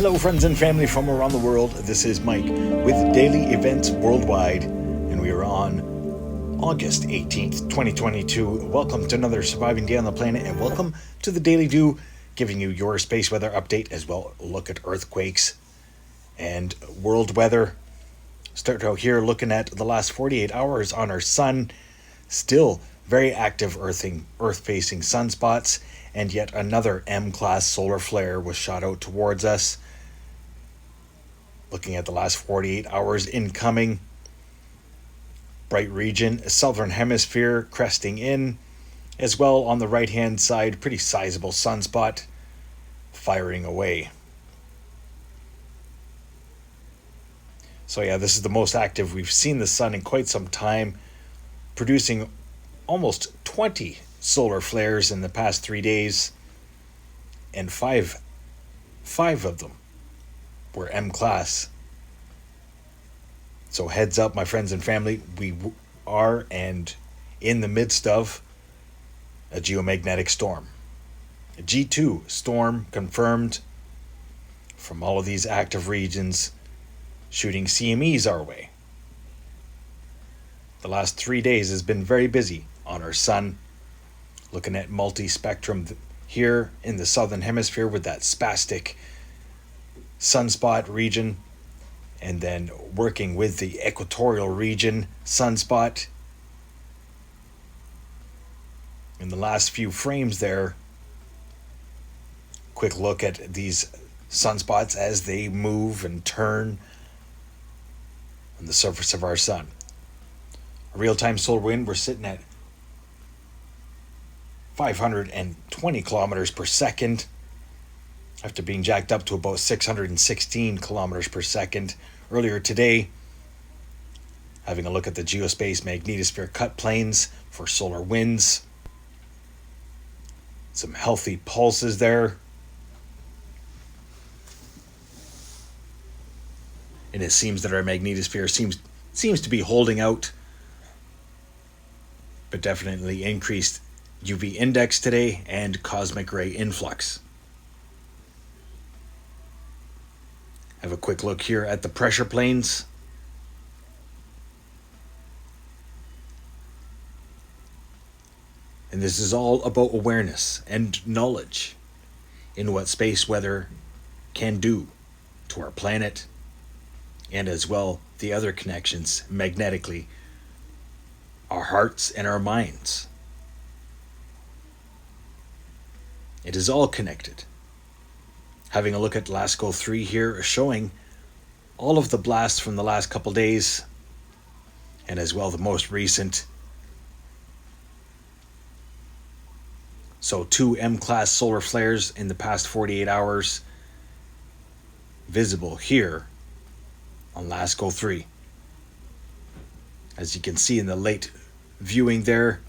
Hello friends and family from around the world, this is Mike with Daily Events Worldwide, and we are on August 18th, 2022. Welcome to another surviving day on the planet, and welcome to the Daily Do, giving you your space weather update as well. Look at earthquakes and world weather. Start out here looking at the last 48 hours on our sun. Still very active earth-facing sunspots, and yet another M-class solar flare was shot out towards us. Looking at the last 48 hours incoming. Bright region, southern hemisphere cresting in. As well on the right-hand side, pretty sizable sunspot firing away. So yeah, this is the most active we've seen the sun in quite some time, producing almost 20 solar flares in the past 3 days, and five of them were M-class. So heads up, my friends and family, we are and in the midst of a geomagnetic storm. A G2 storm confirmed from all of these active regions, shooting CMEs our way. The last 3 days has been very busy on our sun, looking at multi-spectrum here in the southern hemisphere with that spastic sunspot region, and then working with the equatorial region sunspot. In the last few frames there, quick look at these sunspots as they move and turn on the surface of our sun. A real-time solar wind, we're sitting at 520 kilometers per second, after being jacked up to about 616 kilometers per second earlier today. Having a look at the geospace magnetosphere cut planes for solar winds. Some healthy pulses there. And it seems that our magnetosphere seems to be holding out, but definitely increased UV index today and cosmic ray influx. Have a quick look here at the pressure planes. And this is all about awareness and knowledge in what space weather can do to our planet, and as well the other connections magnetically, our hearts and our minds. It is all connected. Having a look at LASCO 3 here, showing all of the blasts from the last couple days, and as well the most recent. So 2 M-class solar flares in the past 48 hours, visible here on LASCO 3. As you can see in the late viewing there,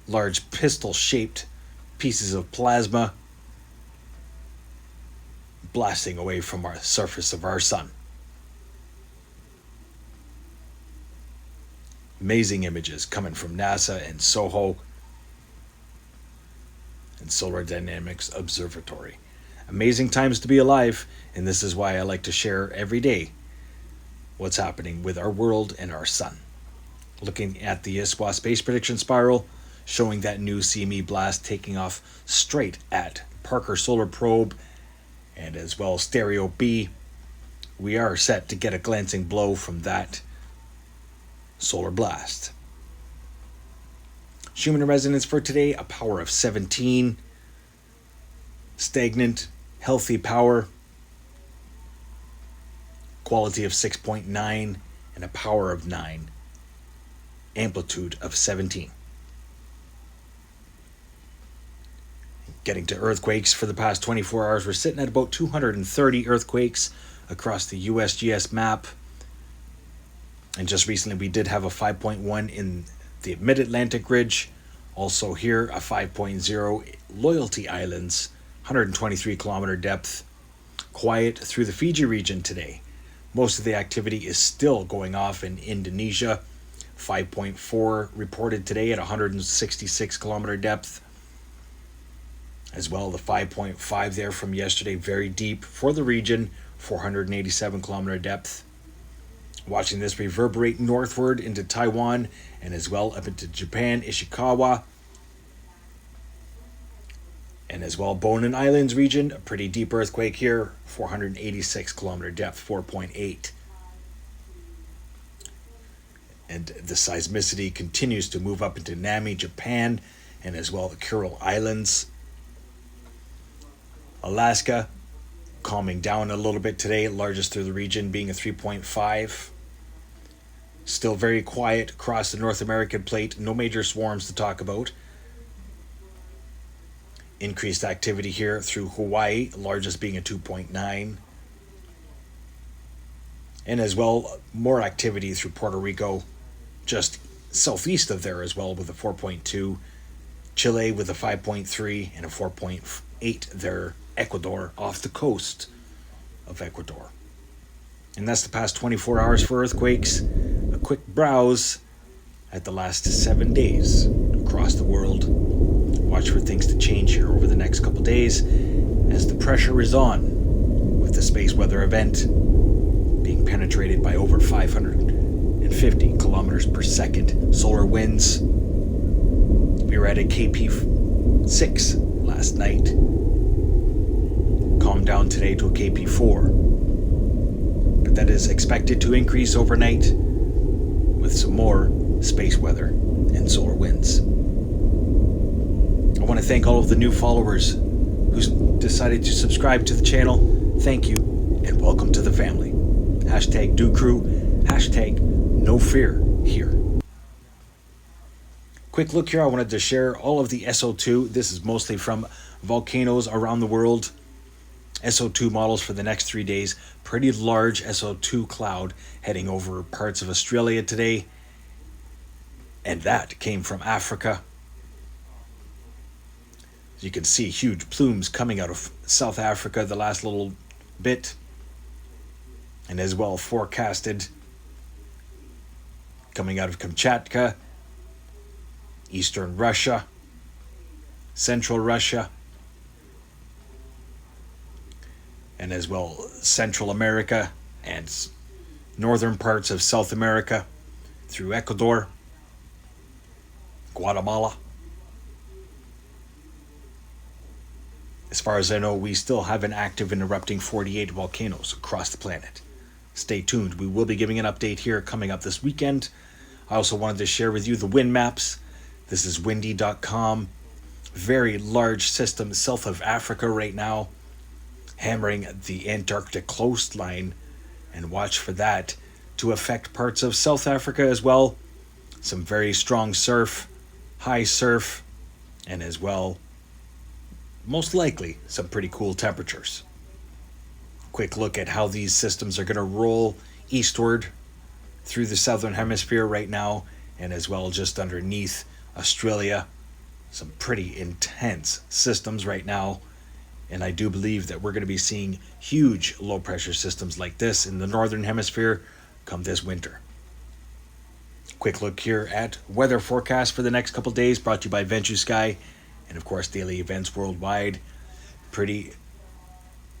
large pistol-shaped pieces of plasma blasting away from our surface of our sun. Amazing images coming from NASA and SOHO and Solar Dynamics Observatory. Amazing times to be alive, and this is why I like to share every day what's happening with our world and our sun. Looking at the ISWA space prediction spiral, showing that new CME blast taking off straight at Parker Solar Probe and as well Stereo B. We are set to get a glancing blow from that solar blast. Schumann resonance for today, a power of 17. Stagnant, healthy power. Quality of 6.9 and a power of 9. Amplitude of 17. Getting to earthquakes for the past 24 hours, we're sitting at about 230 earthquakes across the USGS map. And just recently we did have a 5.1 in the mid-Atlantic ridge. Also here, a 5.0 Loyalty Islands, 123 kilometer depth. Quiet through the Fiji region today. Most of the activity is still going off in Indonesia. 5.4 reported today at 166 kilometer depth. As well, the 5.5 there from yesterday, very deep for the region, 487 kilometer depth. Watching this reverberate northward into Taiwan and as well up into Japan, Ishikawa. And as well, Bonin Islands region, a pretty deep earthquake here, 486 kilometer depth, 4.8. And the seismicity continues to move up into Nami, Japan, and as well the Kuril Islands. Alaska, calming down a little bit today, largest through the region being a 3.5. Still very quiet across the North American plate, no major swarms to talk about. Increased activity here through Hawaii, largest being a 2.9. And as well, more activity through Puerto Rico, just southeast of there as well with a 4.2. Chile with a 5.3 and a 4.8 there. Ecuador off the coast of Ecuador. And that's the past 24 hours for earthquakes. A quick browse at the last 7 days across the world. Watch for things to change here over the next couple days as the pressure is on, with the space weather event being penetrated by over 550 kilometers per second. Solar winds. We were at a KP6 last night. Calmed down today to a KP4. But that is expected to increase overnight with some more space weather and solar winds. I want to thank all of the new followers who decided to subscribe to the channel. Thank you and welcome to the family. Hashtag Do Crew, hashtag No Fear here. Quick look here, I wanted to share all of the SO2. This is mostly from volcanoes around the world. SO2 models for the next 3 days. Pretty large SO2 cloud heading over parts of Australia today. And that came from Africa. You can see huge plumes coming out of South Africa the last little bit. And as well forecasted coming out of Kamchatka, Eastern Russia, Central Russia, and as well Central America and northern parts of South America through Ecuador, Guatemala. As far as I know, we still have an active and erupting 48 volcanoes across the planet. Stay tuned. We will be giving an update here coming up this weekend. I also wanted to share with you the wind maps. This is windy.com. Very large system south of Africa right now, hammering the Antarctic coastline, and watch for that to affect parts of South Africa as well. Some very strong surf, high surf, and as well, most likely, some pretty cool temperatures. Quick look at how these systems are going to roll eastward through the southern hemisphere right now, and as well just underneath Australia. Some pretty intense systems right now. And I do believe that we're going to be seeing huge low pressure systems like this in the northern hemisphere come this winter. Quick look here at weather forecast for the next couple days, brought to you by Venture Sky and of course daily events worldwide. Pretty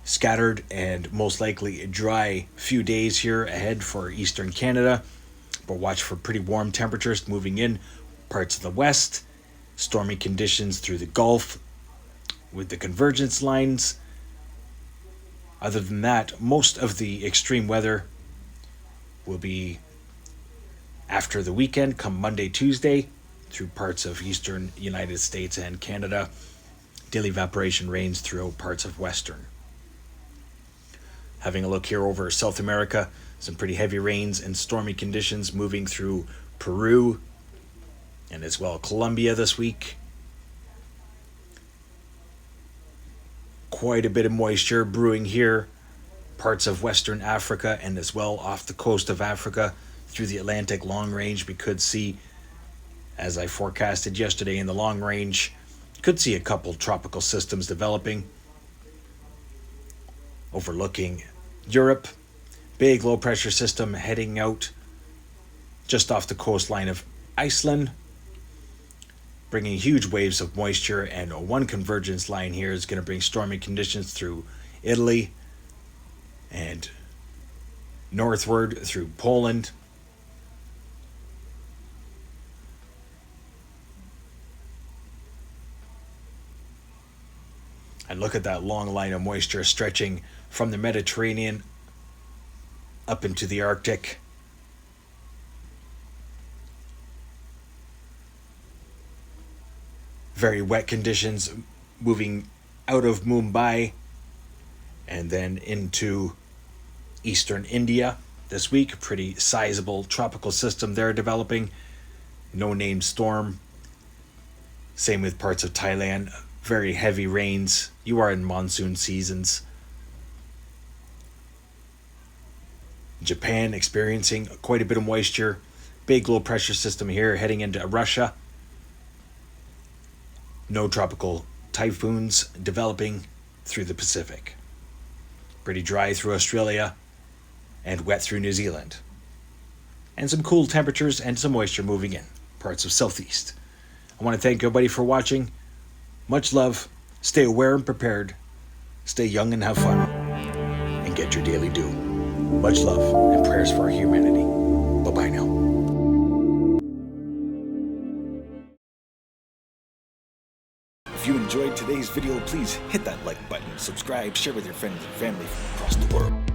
scattered and most likely dry few days here ahead for eastern Canada, but watch for pretty warm temperatures moving in parts of the west. Stormy conditions through the Gulf with the convergence lines. Other than that, most of the extreme weather will be after the weekend, come Monday, Tuesday, through parts of eastern United States and Canada. Daily evaporation rains throughout parts of western. Having a look here over South America, some pretty heavy rains and stormy conditions moving through Peru and as well Colombia this week. Quite a bit of moisture brewing here, parts of Western Africa and as well off the coast of Africa through the Atlantic long range. We could see, as I forecasted yesterday in the long range, could see a couple tropical systems developing. Overlooking Europe, big low pressure system heading out just off the coastline of Iceland. bringing huge waves of moisture, and one convergence line here is going to bring stormy conditions through Italy and northward through Poland. And look at that long line of moisture stretching from the Mediterranean up into the Arctic. Very wet conditions moving out of Mumbai and then into eastern India this week. Pretty sizable tropical system there developing. No named storm. Same with parts of Thailand. Very heavy rains. You are in monsoon seasons. Japan experiencing quite a bit of moisture. Big low pressure system here heading into Russia. No tropical typhoons developing through the Pacific. Pretty dry through Australia and wet through New Zealand. And some cool temperatures and some moisture moving in parts of Southeast. I want to thank everybody for watching. Much love. Stay aware and prepared. Stay young and have fun. And get your daily due. Much love and prayers for our humanity. Bye-bye now. If you enjoyed today's video, please hit that like button, subscribe, share with your friends and family from across the world.